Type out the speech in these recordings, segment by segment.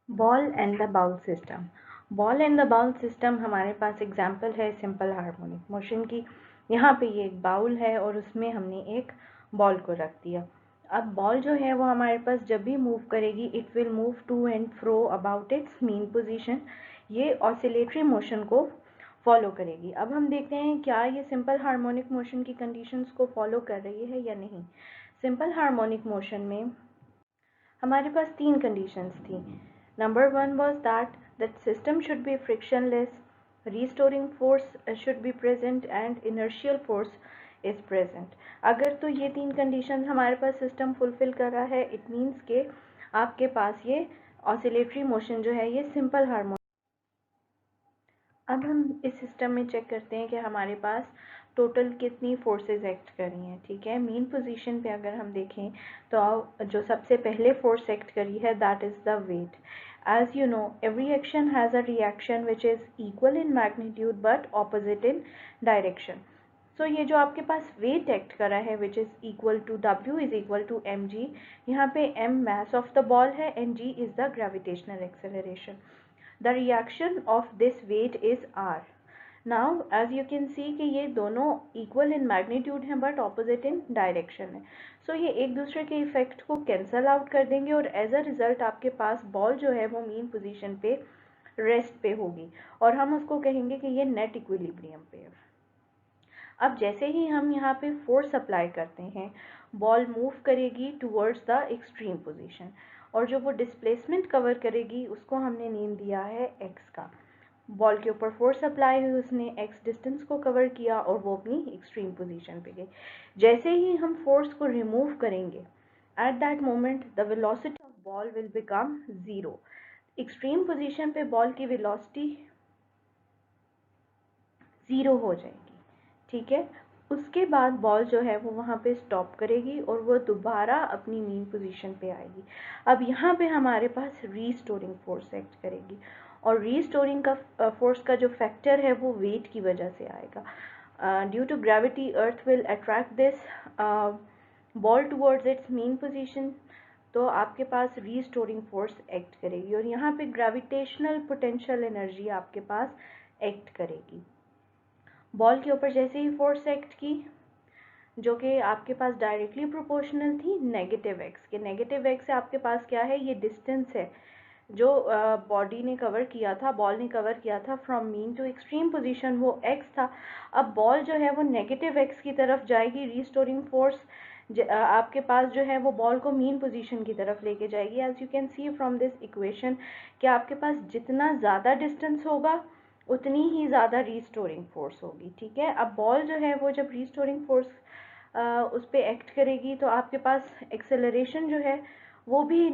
Ball and the bowl system. Ball and the bowl system हमारे पास example है simple harmonic motion की। यहाँ पे ये एक बाउल है और उसमें हमने एक बॉल को रख दिया। अब बॉल जो है वो हमारे पास जब भी मूव करेगी it will move to and fro about its mean position. ये ऑसिलेटरी मोशन को फॉलो करेगी। अब हम देखते हैं क्या ये सिंपल हार्मोनिक मोशन की कंडीशंस को फॉलो कर रही है या नहीं। सिंपल हार्मोनिक मोशन में हमारे पास तीन कंडीशंस थी। Number one was that system should be frictionless, restoring force should be present and inertial force is present. अगर तो ये तीन कंडीशंस हमारे पास सिस्टम फुलफिल कर रहा है इट मीन्स के आपके पास ये ऑसिलेटरी मोशन जो है ये सिंपल हार्मोनिक। अब हम इस सिस्टम में चेक करते हैं कि हमारे पास टोटल कितनी फोर्सेस एक्ट कर रही हैं। ठीक है, मेन पोजीशन पे अगर हम देखें तो जो सबसे पहले फोर्स एक्ट करी है that is the weight. As you know every action has a reaction which is equal in magnitude but opposite in direction. So ये जो आपके पास वेट एक्ट करा है which is equal to W is equal to mg। यहाँ पे m mass of the ball है and g is the gravitational acceleration. The reaction of this weight is R. Now as you can see कि ये दोनों equal in magnitude हैं but opposite in direction है। So ये एक दूसरे के इफेक्ट को कैंसल आउट कर देंगे और एज अ रिजल्ट आपके पास बॉल जो है वो मीन पोजीशन पे रेस्ट पे होगी और हम उसको कहेंगे कि ये नेट इक्विलिब्रियम पे है। अब जैसे ही हम यहाँ पे फोर्स अप्लाई करते हैं बॉल मूव करेगी टूवर्ड्स द एक्सट्रीम पोजीशन और जो वो डिस्प्लेसमेंट कवर करेगी उसको हमने नेम दिया है x का। बॉल के ऊपर फोर्स अप्लाई हुई उसने x डिस्टेंस को कवर किया और वो अपनी एक्सट्रीम पोजीशन पे गई। जैसे ही हम फोर्स को रिमूव करेंगे at that moment the velocity of ball will become zero. Extreme position पे बॉल की वेलोसिटी ज़ीरो हो जाएगी। ठीक है, उसके बाद बॉल जो है वो वहाँ पे स्टॉप करेगी और वो दोबारा अपनी मीन पोजीशन पे आएगी। अब यहाँ पे हमारे पास रीस्टोरिंग फोर्स एक्ट करेगी और रीस्टोरिंग का फोर्स का जो फैक्टर है वो वेट की वजह से आएगा। Due to gravity earth will attract this ball towards its mean position. तो आपके पास रीस्टोरिंग फोर्स एक्ट करेगी और यहाँ पे ग्रेविटेशनल पोटेंशियल एनर्जी आपके पास एक्ट करेगी। बॉल के ऊपर जैसे ही फोर्स एक्ट की जो कि आपके पास डायरेक्टली प्रोपोर्शनल थी नेगेटिव एक्स के। नेगेटिव एक्स से आपके पास क्या है, ये डिस्टेंस है जो बॉडी ने कवर किया था, बॉल ने कवर किया था from mean to extreme position, वो एक्स था। अब बॉल जो है वो नेगेटिव एक्स की तरफ जाएगी। रीस्टोरिंग फोर्स आपके पास जो है वो बॉल को मीन पोजीशन की तरफ लेके जाएगी। As you can see from this equation कि आपके पास जितना ज़्यादा डिस्टेंस होगा उतनी ही ज़्यादा रीस्टोरिंग फोर्स होगी। ठीक है, अब बॉल जो है वो जब रीस्टोरिंग फोर्स उस पर एक्ट करेगी तो आपके पास एक्सेलरेशन जो है वो भी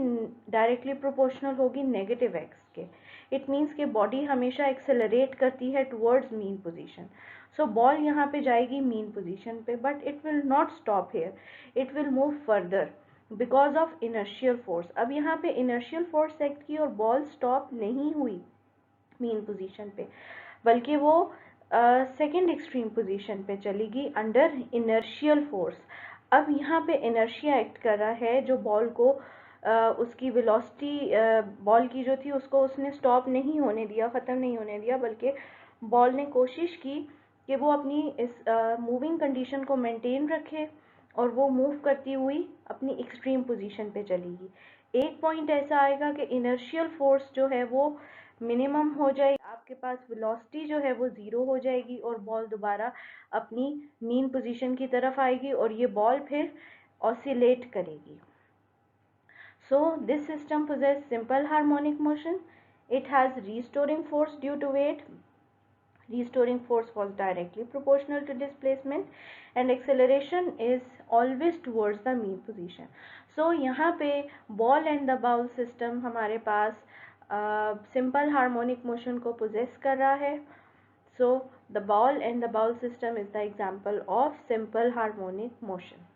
डायरेक्टली प्रोपोर्शनल होगी नेगेटिव एक्स के। इट मीन्स कि बॉडी हमेशा एक्सेलरेट करती है टुवर्ड्स मीन पोजीशन। सो बॉल यहाँ पे जाएगी मीन पोजीशन पे but it will not stop hair, it will move further because of inertial force. अब यहाँ पे इनर्शियल फोर्स एक्ट की और बॉल स्टॉप नहीं हुई मीन पोजीशन पे बल्कि वो सेकेंड एक्सट्रीम पोजीशन पे चलेगी अंडर इनर्शियल फोर्स। अब यहाँ पे इनर्शिया एक्ट कर रहा है जो बॉल को उसकी वेलोसिटी बॉल की जो थी उसको उसने स्टॉप नहीं होने दिया, ख़त्म नहीं होने दिया, बल्कि बॉल ने कोशिश की कि वो अपनी इस मूविंग कंडीशन को मेंटेन रखे और वो मूव करती हुई अपनी एक्सट्रीम पोजीशन पे चलेगी। एक पॉइंट ऐसा आएगा कि इनर्शियल फोर्स जो है वो मिनिमम हो जाएगी, आपके पास वेलोसिटी जो है वो ज़ीरो हो जाएगी और बॉल दोबारा अपनी मीन पोजीशन की तरफ आएगी और ये बॉल फिर ऑसिलेट करेगी। So this system possesses simple harmonic motion. It has restoring force due to weight. Restoring force was directly proportional to displacement and acceleration is always towards the mean position. So यहाँ पे ball and the bowl system हमारे पास simple harmonic motion को possess कर रहा है. So the ball and the bowl system is the example of simple harmonic motion.